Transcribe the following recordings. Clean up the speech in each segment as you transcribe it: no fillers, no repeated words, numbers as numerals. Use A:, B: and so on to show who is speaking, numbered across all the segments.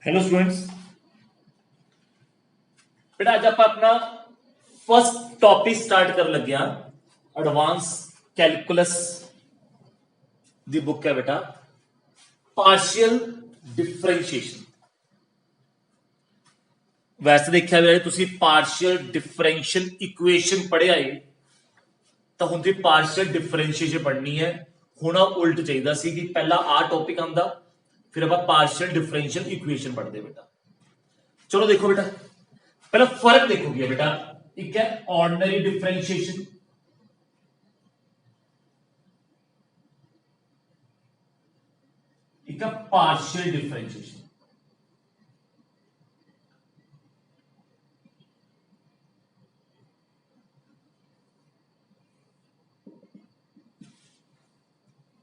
A: Hello students. बेटा आज आप अपना फर्स्ट टॉपिक स्टार्ट कर लगे एडवांस कैलकुलस दी बुक है बेटा पार्शियल डिफरेंशिएशन। वैसे देखा जाए तुसी पार्शियल डिफरेंशियल इक्वेशन पढ़िया है तो हुण दी पार्शियल डिफरेंशिएशन पढ़नी है। हुण उल्ट चाहिए सी कि पहला आ टॉपिक आंदा फिर आप पार्शियल डिफरेंशियल इक्वेशन पढ़ते बेटा। चलो देखो बेटा पहला फर्क देखोगे बेटा, एक है ऑर्डिनरी डिफरेंशिएशन, एक है पार्शियल डिफरेंशिएशन।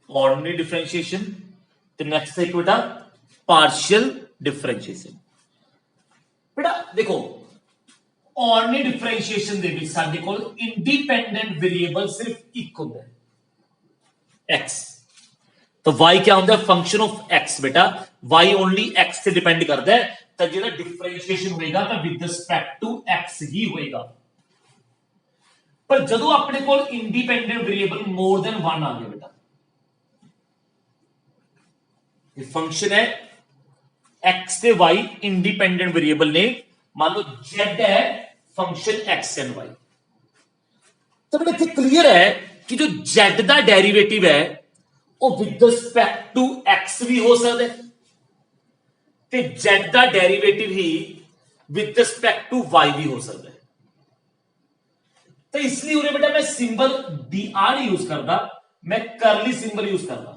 A: ऑर्डिनरी डिफरेंशिएशन तो नेक्स्ट है बेटा पार्शियल डिफरेंशिएशन। बेटा देखो ऑर्डिनरी डिफरेंशिएशन ਦੇ ਵਿੱਚ ਸਾਡੇ ਕੋਲ इंडिपेंडेंट वेरिएबल सिर्फ एक ਹੁੰਦਾ है x। तो y क्या होता है फंक्शन ऑफ x बेटा, y ओनली x से डिपेंड करता है तो जो डिफरेंशिएशन होएगा तो विद रिस्पेक्ट टू x ही होएगा। पर जदों अपने को इंडिपेंडेंट वेरिएबल मोर देन 1 आ गया बेटा, ये फंक्शन है x से y इंडिपेंडेंट वेरिएबल ने, मान लो z है फंक्शन x एंड y, तो बेटा क्लियर है कि जो z का डेरिवेटिव है वो विद रिस्पेक्ट टू x भी हो सकता है ते z का डेरिवेटिव ही विद रिस्पेक्ट टू y भी हो सकता है। तो इसलिए उन्हें बेटा मैं सिंबल dr यूज करता, मैं करली सिंबल यूज करता।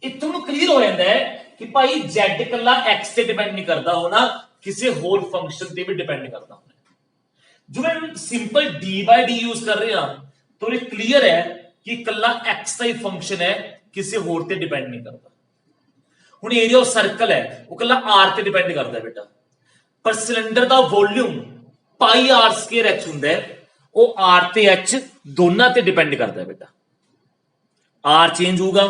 A: इतना क्लियर हो जाता है कि भाई z कला x से डिपेंड नहीं करता होना, किसी होल फंक्शन से भी डिपेंड करता होना। जो मैं simple D by D use कर रहे हैं तो ये क्लियर है कि कला x का ही फंक्शन है, किसी होर से डिपेंड नहीं करता। हुण एरिया ऑफ सर्कल है वो कला r से डिपेंड करता है बेटा, पर सिलेंडर का volume pi r square h हुंदा है वो r ते h दोनों से डिपेंड करता है बेटा। r चेंज होगा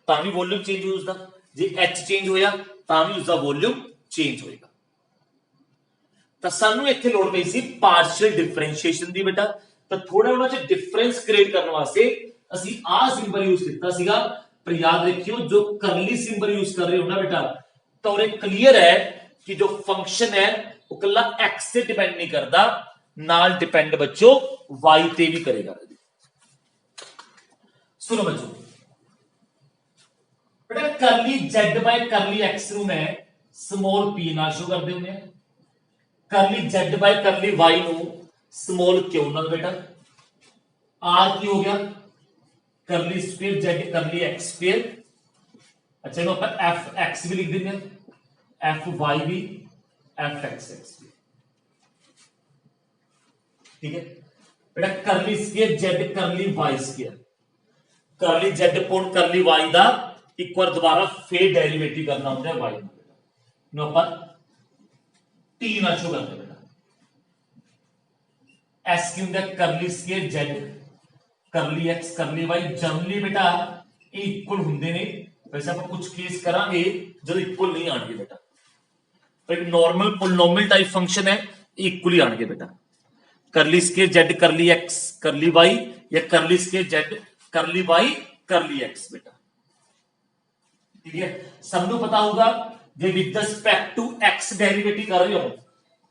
A: ਤਾਂ ਵੀ वॉल्यूम चेंज हो उसका, जे h चेंज होया ਤਾਂ ਵੀ उसका वॉल्यूम चेंज होएगा। ਤਾਂ ਸਾਨੂੰ ਇੱਥੇ ਲੋੜ ਪਈ ਸੀ ਪਾਰਸ਼ੀਅਲ ਡਿਫਰੈਂਸ਼ੀਏਸ਼ਨ ਦੀ बेटा। ਤਾਂ ਥੋੜਾ ਉਹਨਾਂ ਚ ਡਿਫਰੈਂਸ ਕ੍ਰੀਏਟ ਕਰਨ ਵਾਸਤੇ ਅਸੀਂ ਆਹ ਸਿੰਬਲ ਯੂਜ਼ ਕੀਤਾ ਸੀਗਾ। पर याद रखियो जो करली सिंबल यूज कर रहे हो ना बेटा तो और क्लियर है कि जो फंक्शन है वो कला x से डिपेंड नहीं करता, नाल डिपेंड बच्चों y ते भी करेगा। सुनो बच्चों बेटा करली z बाय करली x नु मैं स्मॉल p नाल शो कर देंगे, करली z बाय करली y नु स्मॉल q नाल बेटा, r की हो गया करली स्क्वायर z करली x स्क्वायर। अच्छा इनको अपन एफ एक्स भी लिख देंगे, एफ वाई भी एफ एक्स एक्स भी, ठीक है बेटा। Curly square z curly y square, करली z पॉइंट करली y दा एक बार दोबारा फिर डेरिवेटिव करना होता है y में बेटा, नो अपन t ना शो करते बेटा। s की होता है करली स्क्वायर z करली x करली y, जनरली बेटा इक्वल होंगे ने, वैसे आप कुछ केस करांगे जब इक्वल नहीं आएंगे बेटा, पर एक नॉर्मल पोलिनोमियल टाइप फंक्शन है इक्वली आएंगे बेटा। करली स्क्वायर z करली x करली y या करली स्क्वायर z करली y करली x बेटा, ठीक है। सबको पता होगा J with respect to x derivative कर रहे हो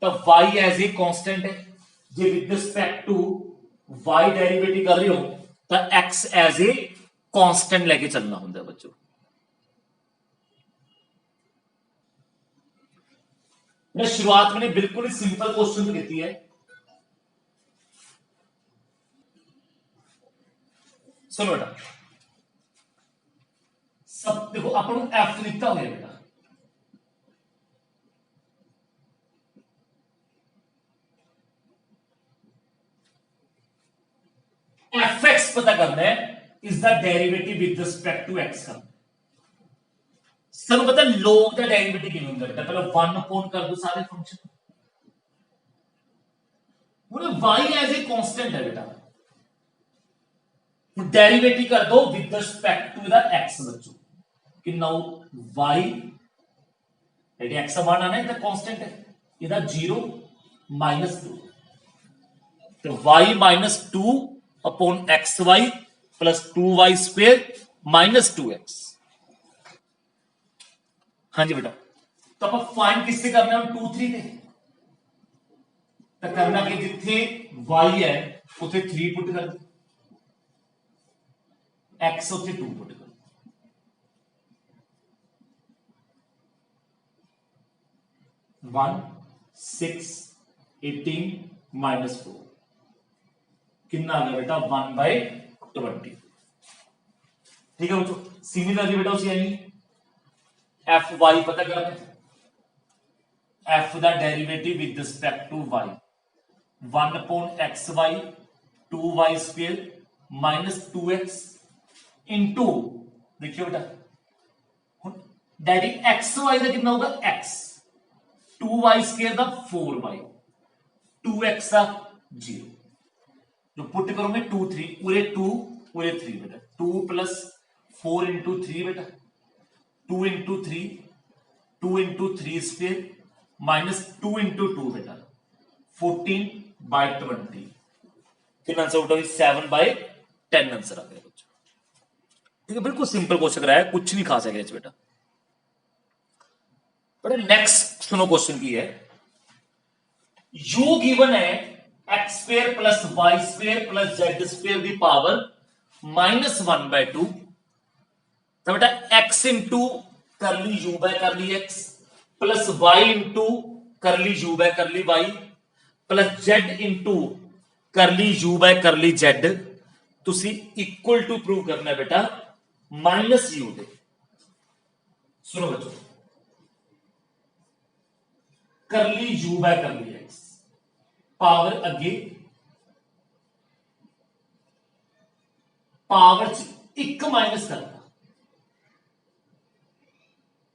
A: तो y एज ए कांस्टेंट है, J with respect to y derivative कर रहे हो तो x एज ए कांस्टेंट लेके चलना होता है बच्चों। मैं शुरुआत में बिल्कुल ही सिंपल क्वेश्चन देती है, सुनो बेटा सब देखो अपन एफ लिखता हुआ बेटा, एफ एक्स पता करना है is the derivative with respect to x का। सब पता log का डेरिवेटिव कितना होता है बेटा, पहले 1 अपॉन कर दो सारे फंक्शन, बोले y एज ए कांस्टेंट है बेटा, डेरिवेटिव कर दो with respect to the x बच्चों कि नाउ y ਜਿਹੜੀ x ਦਾ मान आना है कांस्टेंट है ਇਹਦਾ 0 -2 तो y -2 upon xy plus 2y square -2x। हाँ जी बेटा, तो आप फाइंड किससे करना है 2 3 पे तो करना कि जिथे y है उसे 3 पुट कर दो, x उसे 2 पुट कर दो। 1 6 18 -4 कितना आ गया बेटा 1/20। ठीक है बच्चों, सिमिलरली बेटा उसे यानी एफ वाई पता करना है, एफ दा derivative with respect to y 1 upon x y 2y square -2x into देखियो बेटा डैडी एक्स वाई का कितना होगा x 2y स्क्वायर का 4y 2x का 0 जो पुट करोगे 2 3 पूरे 2 पूरे 3 बेटा 2 + 4 × 3 बेटा 2 × 3 2 × 3 स्क्वायर -2 × 2 बेटा 14/20 कितना आंसर उठा 7/10 आंसर आ गया बच्चों। ठीक है, बिल्कुल सिंपल क्वेश्चन कराया, कुछ नहीं खास है बेटा। बेटा नेक्स्ट सुनो क्वेश्चन की है, यू गिवन है x² + y² + z² the power -1/2 तो बेटा x into curly u by curly x plus y into curly u by curly y plus z into curly u by curly z तुसी equal to prove करना है बेटा -u दे। सुनो बच्चों, करली u by curly x power अगे power एक minus करना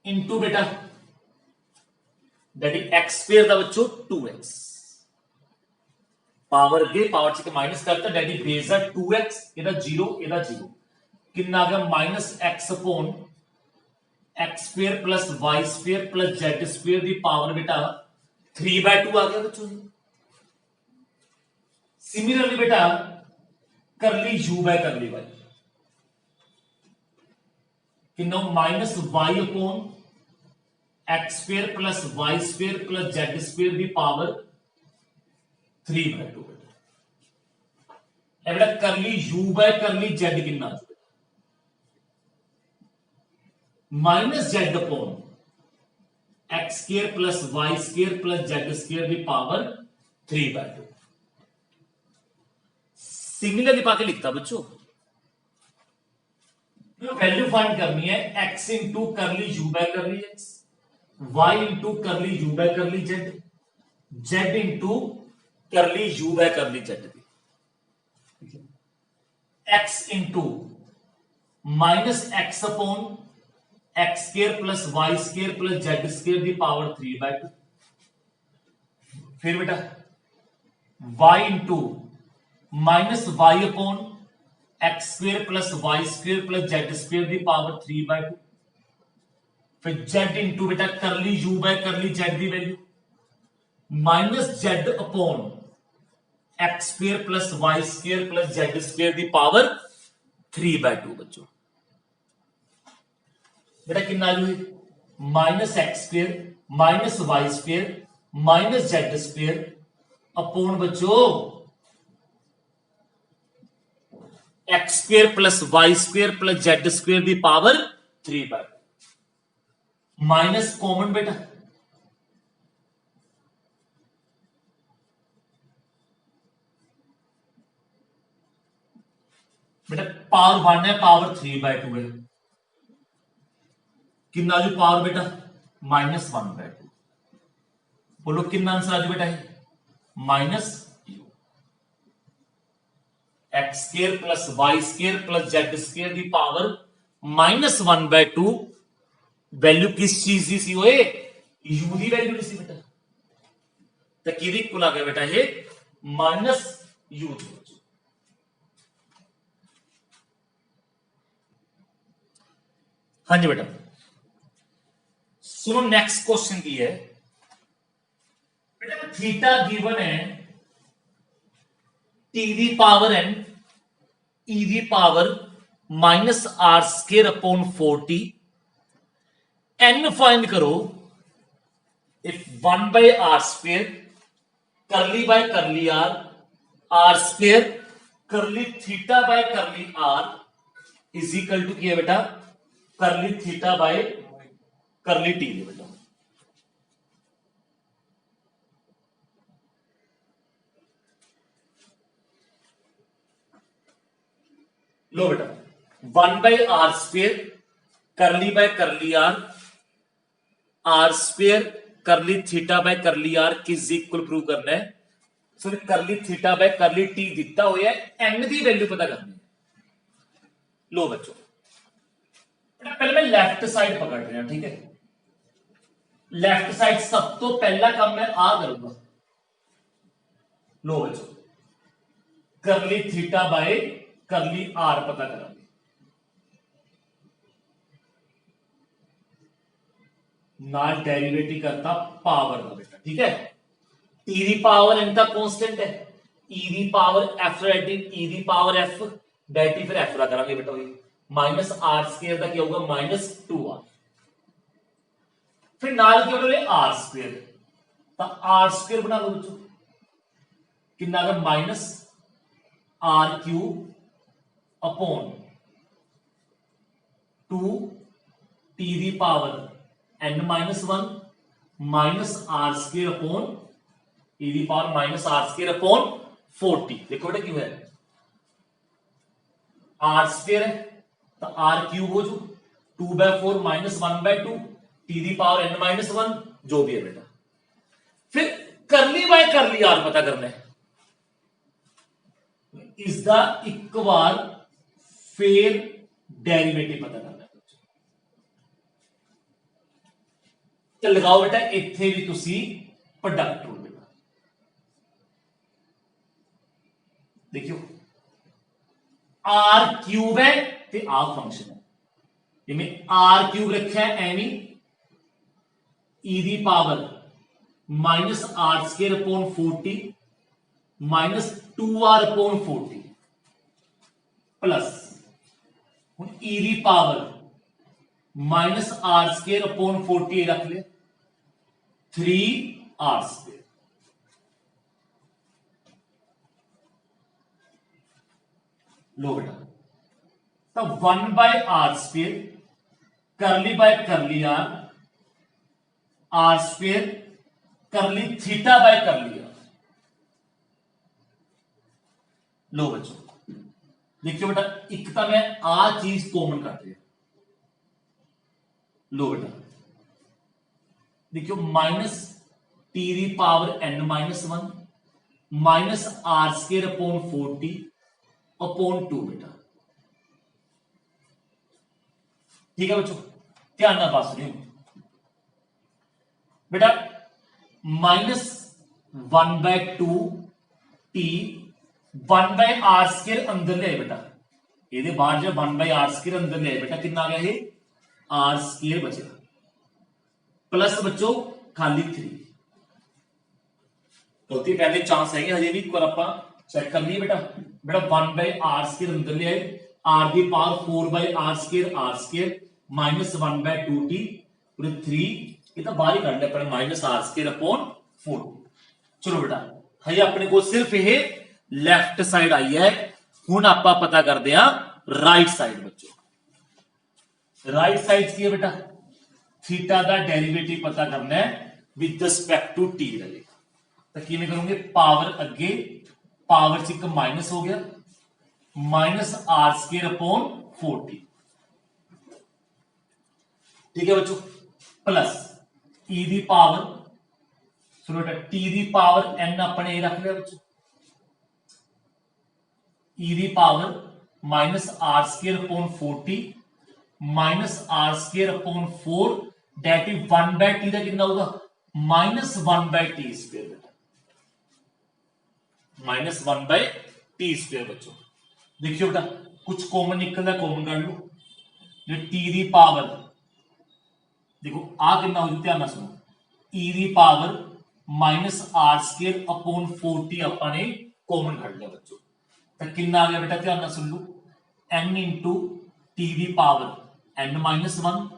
A: इंटू बेटा दैट इज x² दा बच्चों 2x पावर अगे पावर से माइनस करता दैट इज बेस 2x ਇਹਦਾ 0 ਇਹਦਾ 0 कितना आ गया -x upon x² + y² + z² the power बेटा 3/2 आ गया बच्चों। सिमिलरली बेटा curly u by curly y कितना -y upon x² + y² + z² the power 3/2 बेटा curly u by curly z कितना -z upon x² + y² + z² the power 3/2 similarly पाके लिखता बच्चों वैल्यू फाइंड करनी है x into curly u by curly x y into curly u by curly z z into curly u by curly z x into -x upon x² + y² + z² the power 3/2 फिर बेटा y into -y upon x² + y² + z² the power 3/2 फिर z into बेटा curly u by curly z the value -z upon x² + y² + z² the power 3/2 बच्चों बेटा कितना जो है -x² -y² -z² upon बच्चों x² + y² + z² the power 3/2 minus common बेटा बेटा पावर 1 है पावर 3/2 है कितना जो पावर बेटा -1/2 बोलो कितना आंसर आज बेटा है -u x² + y² + z² the power -1/2 value किस चीज की सी ओए u दी वैल्यू नहीं सी बेटा तो किदी इक्वल आ गया बेटा ये -u हाँ जी बेटा सुनो नेक्स्ट क्वेश्चन की है बेटा, थीटा गिवन है T the power N E the power minus R square upon 40, and find करो if 1 by are square curly by curly are square curly theta by curly R is equal to क्या बेटा, करली theta by करली T बेटा। लो बेटा 1 by are square curly by curly are square curly theta by curly r किस equal prove करना है। सो करली थीटा बाय करली टी दिता हुआ है, एन की वैल्यू पता करनी है। लो बच्चों पहले मैं लेफ्ट साइड पकड़ रहा हूं, ठीक है। लेफ्ट साइड सब तो पहला काम मैं आ करूंगा। लो बच्चों करली थीटा बाय करली आर पता करेंगे। ना डेरिवेटिव करता पावर का बेटा, ठीक है। टी दी पावर एन का कांस्टेंट है, ई the power F dative E the power F dative फिर एफ का करेंगे बेटा। वही माइनस आर स्क्वायर का क्या होगा माइनस 2r, फिर नाल क्या बोले आर स्क्वायर, तो आर स्क्वायर बना लो बच्चों कितना आ गया minus r cube upon 2 t the power n minus 1 minus are square upon e the power minus are square upon 40। देखो बेटा क्यों है, आर स्क्वायर है तो आर क्यूब हो जो 2/4 माइनस 1/2 टी दी पावर एन माइनस 1 जो भी है बेटा। फिर करली बाय करली आर पता करना है, इसका इक्वल फेयर डेरिवेटिव पता करना है। तो लगाओ बेटा इत्थे भी तुसी प्रोडक्ट रूल बेटा। देखियो आर क्यूब है ते आ फंक्शन है, जिमें आर क्यूब रखा है एवी E the power minus are square upon 40 minus 2r upon 40 plus E the power minus are square upon 40 रख ले 3r स्क्वायर। लो बेटा तो 1 by are square curly by curly are square curly theta by curly R. लो बच्चों देखियो बेटा एक तो मैं आ चीज कॉमन कर दिया। लो बेटा देखियो माइनस टी दी power n minus 1 minus r square upon 40 upon 2 बेटा, ठीक है बच्चों। ध्यान ना पास नहीं बेटा minus 1/2 t 1 by r square अंदर ले बेटा, ये बाहर जो 1 बाय आर स्क्वायर अंदर ले बेटा कितना आ गया ये आर स्क्वायर बचेगा प्लस बच्चों खाली 3। तो पहले चांस है हजे भी एक बार आप चेक कर लिए बेटा। बेटा 1 बाय आर स्क्वायर अंदर ले आए, आर दी power 4 by r square minus 1/2 t पूरे 3 ये तो बाहर ही कर ले माइनस आर स्क्वायर अपॉन 4। चलो बेटा हजे अपने को सिर्फ ये लेफ्ट साइड आई है, हुण आपां पता करते हैं राइट साइड। बच्चों राइट साइड की है बेटा थीटा का डेरिवेटिव पता करना है विद रिस्पेक्ट टू टी रहेगा। तो किवें करोगे पावर अगे पावर च एक माइनस हो गया माइनस आर स्क्वायर अपॉन 40, ठीक है बच्चों प्लस ई दी पावर सुनो बेटा टी दी पावर एन अपने रख लिया बच्चों E the power minus are square upon 40 minus are square upon 4 that is 1/t का कितना होगा माइनस 1/t स्क्वायर बेटा माइनस 1/t स्क्वायर। बच्चों देखियो बेटा कुछ कॉमन निकलता कॉमन कर लो, जो टी दी पावर देखो आ कितना हो जाए, ध्यान सुनो, ई दी power minus R square upon 40 अपने कॉमन कट लिया बच्चों, तो कितना आ गया बेटा, ध्यान सुन लो, n इंटू टी दी पावर n माइनस 1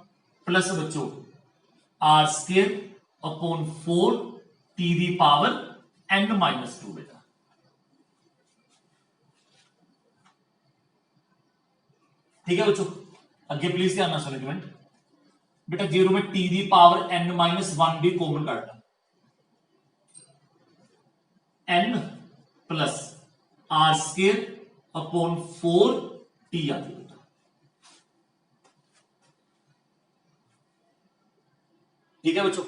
A: प्लस बच्चों आर स्केयर अपॉन 4 टी दी पावर n माइनस 2 बेटा। ठीक है बच्चों, अगे प्लीज ध्यान सुनो एक मिनट बेटा, जीरो में टी दी पावर n माइनस 1 भी कॉमन काटना, n plus r square upon 4 t आती बेटा। ठीक है बच्चों,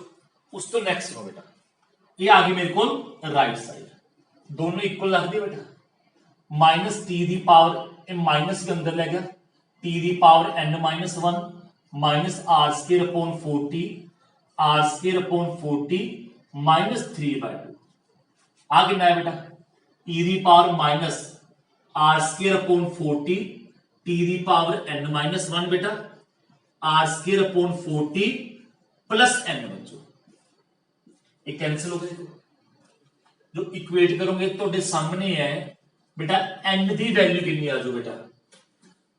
A: उस तो नेक्स्ट सुनो बेटा, ये आ गई मेरे को राइट साइड, दोनों इक्वल रख दिए बेटा, माइनस टी दी पावर माइनस के अंदर ले गया, टी दी power n minus 1 minus R square upon 40 R square upon 40 minus 3/2 आ कितना है बेटा, ई दी power minus R square upon 40 T दी पावर n माइनस 1 बेटा, R square upon 40 plus n बच्चों, ये कैंसिल हो गया, जो इक्वेट करोगे तो सामने है बेटा, n की वैल्यू कितनी आ जाओ बेटा,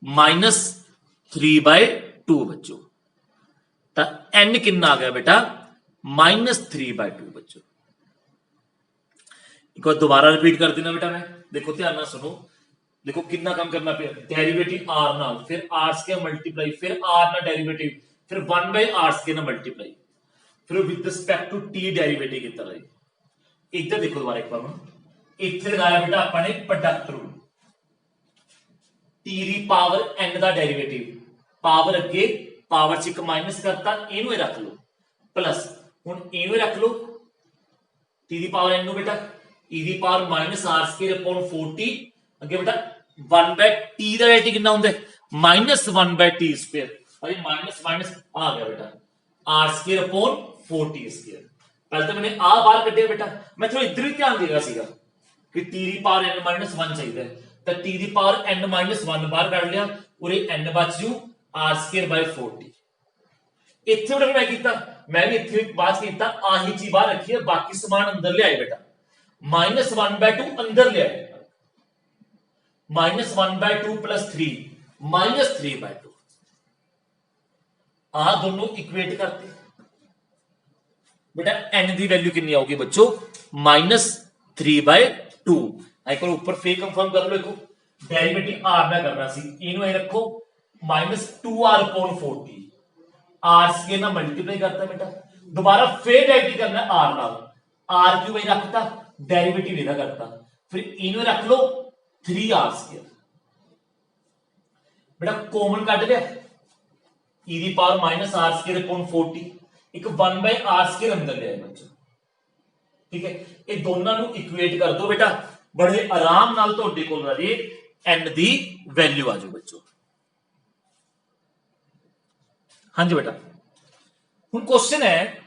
A: -3/2 बच्चों, तो n कितना आ गया बेटा, -3/2 बच्चों। एक बार दोबारा रिपीट कर देना बेटा, मैं देखो ध्यान सुनो, देखो कितना काम करना पे, डेरिवेटिव r नाल, फिर r स्क्वायर मल्टीप्लाई, फिर r ना डेरिवेटिव, फिर 1/r स्क्वायर ना मल्टीप्लाई, फिर with respect to t derivative की तरह। इधर देखो दोबारा एक बार, इथे लगाया बेटा अपने प्रोडक्ट रूल, टी दी पावर n का डेरिवेटिव, पावर अगे पावर च एक माइनस करता, इनू रख लो प्लस, हुन इनू रख लो टी दी पावर n बेटा, E the power minus are square upon 40 अगे बेटा 1/t दा डेरिवेटिव कितना हुंदा है, -1/t स्क्वायर, अरे माइनस माइनस आ गया बेटा, आर स्क्वायर अपॉन 40 स्क्वायर। पहले तो मैंने आ बाहर कटिया बेटा, मैं थोड़ा इधर ही ध्यान देगा सीगा कि टी दी पावर n माइनस 1 चाहिए, तो टी दी पावर n माइनस 1 बाहर काट लिया, और ये n बच जू आर स्क्वायर बाय 40। इथे बेटा मैं कीता, मैं भी इथे बात कीता, आही चीज बाहर रखी है, बाकी सामान अंदर ले आए बेटा, -1/2 अंदर ले आए, -1/2 प्लस 3 -3/2, आ दोनों इक्वेट करते बेटा, n की वैल्यू कितनी आओगी बच्चों, -3/2। एक बार ऊपर फिर कंफर्म कर लो, देखो डेरिवेटिव r ना करना सी, इनू ए रखो -2r अपॉन 40, r स्क्वायर ना मल्टीप्लाई करता बेटा, दोबारा फिर डेरिवेटिव करना है r नाल, r क्यों वही रखता, डेरिवेटिव इधर करता, फिर इनू रख लो 3r स्क्वायर बेटा, कॉमन काट लिया, E the power minus are square upon 40, एक 1/r स्क्वायर अंदर ले आए बच्चों। ठीक है, ये दोनों ਨੂੰ इक्वेट कर दो बेटा, बड़े आराम नाल ਤੁਹਾਡੇ ਕੋਲ ਰਾਜੇ n ਦੀ वैल्यू आ जाओ बच्चों। हाँ जी बेटा, हुन क्वेश्चन है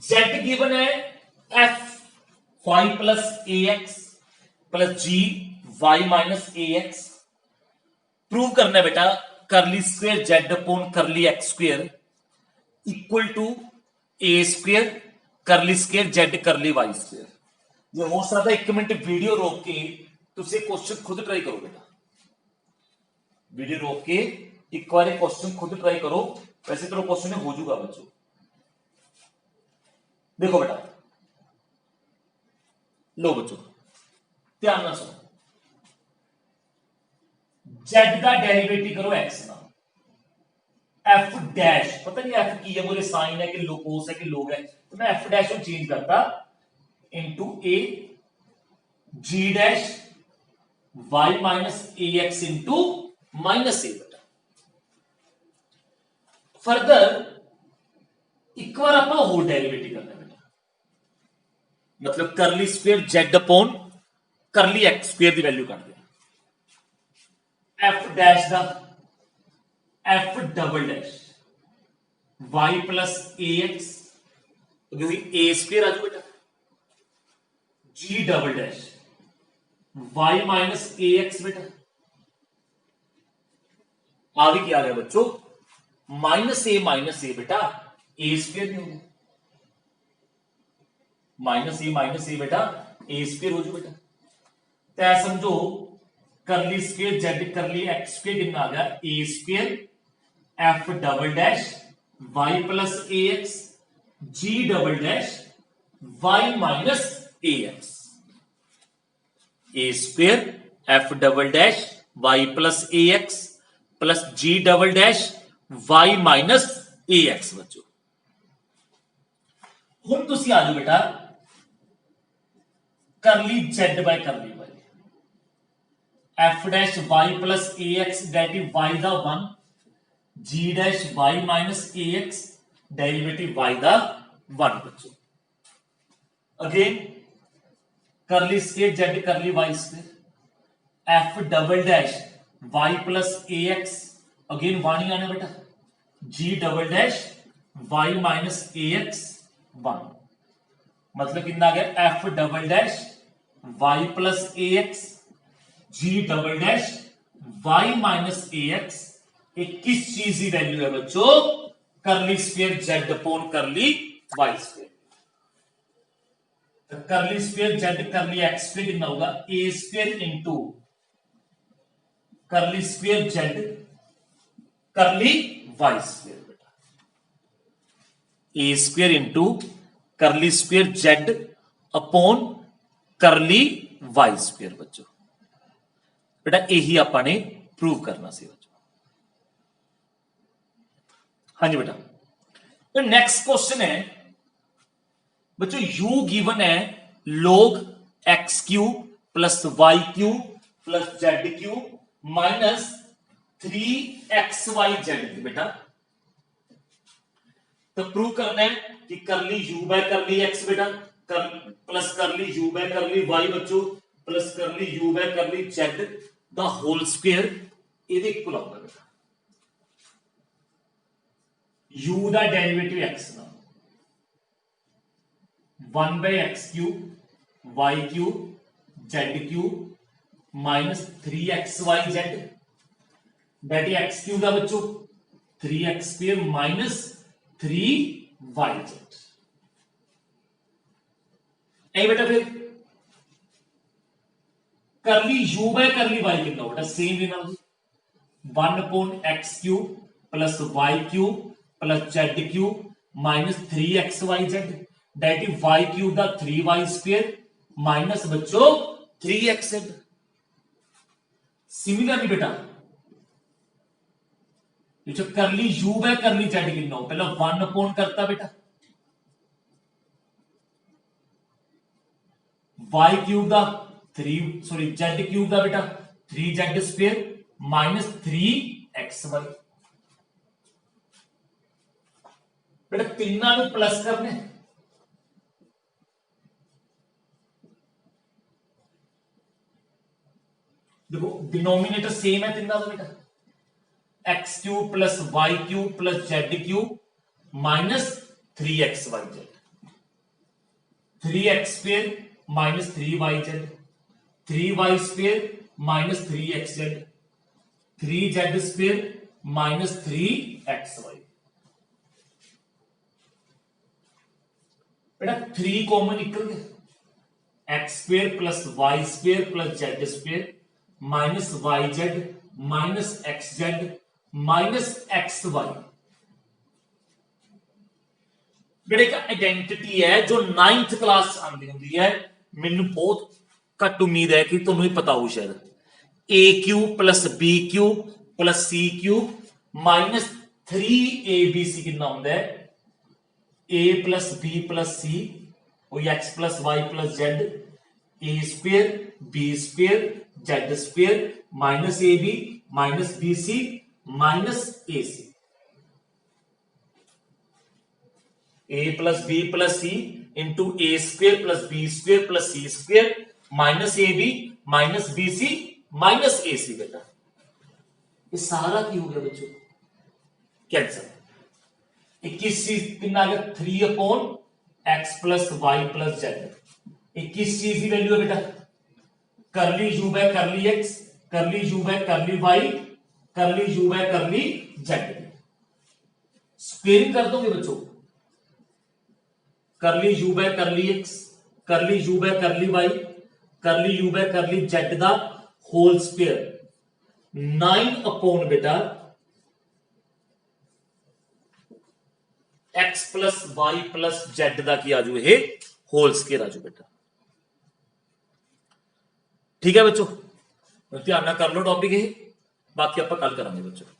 A: z गिवन है f5 plus ax plus g y minus ax, prove करना है बेटा curly square z upon curly x square equal to a square curly square z curly y square. जो हो सकता है 1 मिनट वीडियो रोक के तुझे क्वेश्चन खुद ट्राई करो बेटा, वीडियो रोक के एक बार क्वेश्चन खुद ट्राई करो, वैसे तो क्वेश्चन हो जाएगा बच्चों। देखो बेटा, लो बच्चों ध्यान ना सुनो, z का डेरिवेटिव करो x ना, f डैश, पता नहीं f की है, बोले साइन है कि लोकोस है कि लोग है, तो मैं f डैश को चेंज करता into a g dash y minus ax into minus a बेटा। फर्दर एक बार आप होल डेरिवेटिव करना है बेटा, मतलब करली square z upon curly x square की वैल्यू कर देना, f डैश दा f double dash y plus ax, क्योंकि a स्क्वायर आ जाओ बेटा, g double dash y minus ax बेटा, आगे क्या आ गया बच्चों माइनस ए बेटा ए स्क्वायर नहीं होगा, माइनस ए बेटा ए स्क्वायर हो जाओ बेटा। तो समझो curly square Z curly X square कितना आ गया A square F double dash Y plus A X G double dash Y minus A X, A square F double dash Y plus A X plus G double dash Y minus A X बच्चों। हुण तुसीं आ जाओ बेटा curly Z by curly Y, F dash Y plus A X derivative Y दा 1 G dash Y minus A X derivative Y दा 1 बच्चों। Again curly square Z curly Y square F double dash Y plus A X again 1 ही आना बेटा G double dash Y minus A X 1, मतलब कितना आ गया F double dash Y plus A X G double dash Y minus A X. किस चीज की वैल्यू है बच्चों curly square Z upon curly Y square. तो curly square Z curly X square कितना होगा ए स्क्वायर इंटू करली square Z curly Y square बेटा, ए स्क्वायर इंटू करली square Z upon curly Y square बच्चों। बेटा यही आपने प्रूव करना सी बच्चों। हाँ जी बेटा, तो नेक्स्ट क्वेश्चन है बच्चों u गिवन है log x cube plus y cube plus z cube minus 3xyz बेटा। तो प्रूव करना है कि curly u by curly x बेटा plus curly u by curly y बच्चों plus curly u by curly z the whole square ये equal होगा बेटा u दा डेरिवेटिव x ना 1 by x cube y cube z cube minus 3xyz that is x cube का बच्चों 3x square minus 3yz। ए बेटा फिर करली u बाय करली y कितना बेटा सेम ही ना 1 upon x cube plus y cube plus z cube minus 3xyz that is y cube दा 3y square minus बच्चों 3xz। सिमिलरली बेटा जो करली u बाय करली z कितना हो पहले 1 अपॉन करता बेटा y क्यूब दा 3 सॉरी z क्यूब दा बेटा 3z स्क्वायर माइनस 3xy बेटा तीनों को प्लस करने देखो डिनोमिनेटर सेम है तीनों का बेटा x cube plus y cube plus z cube minus 3xyz 3x square minus 3yz 3y square minus 3xz 3z square minus 3xy बेटा 3 कॉमन निकल गया x square plus y square plus z square minus y z minus x z minus x y. बेटा एक identity है जो 9th class आंदी होंदी है मैनू बहुत घट उम्मीद है कि तुम्हें पता हो शायद A cube plus B cube plus C cube minus 3abc कितना होंदा है A plus B plus C और X plus Y plus Z A square B square Z square minus A B minus B C minus A C A plus B plus C into A square plus B square plus C square minus A B minus B C minus A C बेटा ये सारा की हो गया बच्चों cancer. 21 चीज कितना आ गया 3 upon x plus Y plus z 21 चीज की वैल्यू है बेटा curly u by curly x curly u by curly y curly u by curly z squaring कर दोगे बच्चों, curly u by curly x, curly u by curly y, curly u by curly z दा whole square 9 upon बेटा x plus Y plus z का की आजू ये whole square आजू बेटा। ठीक है बच्चों, ध्यान ना कर लो टॉपिक ये, बाकी आप कल करेंगे बच्चों।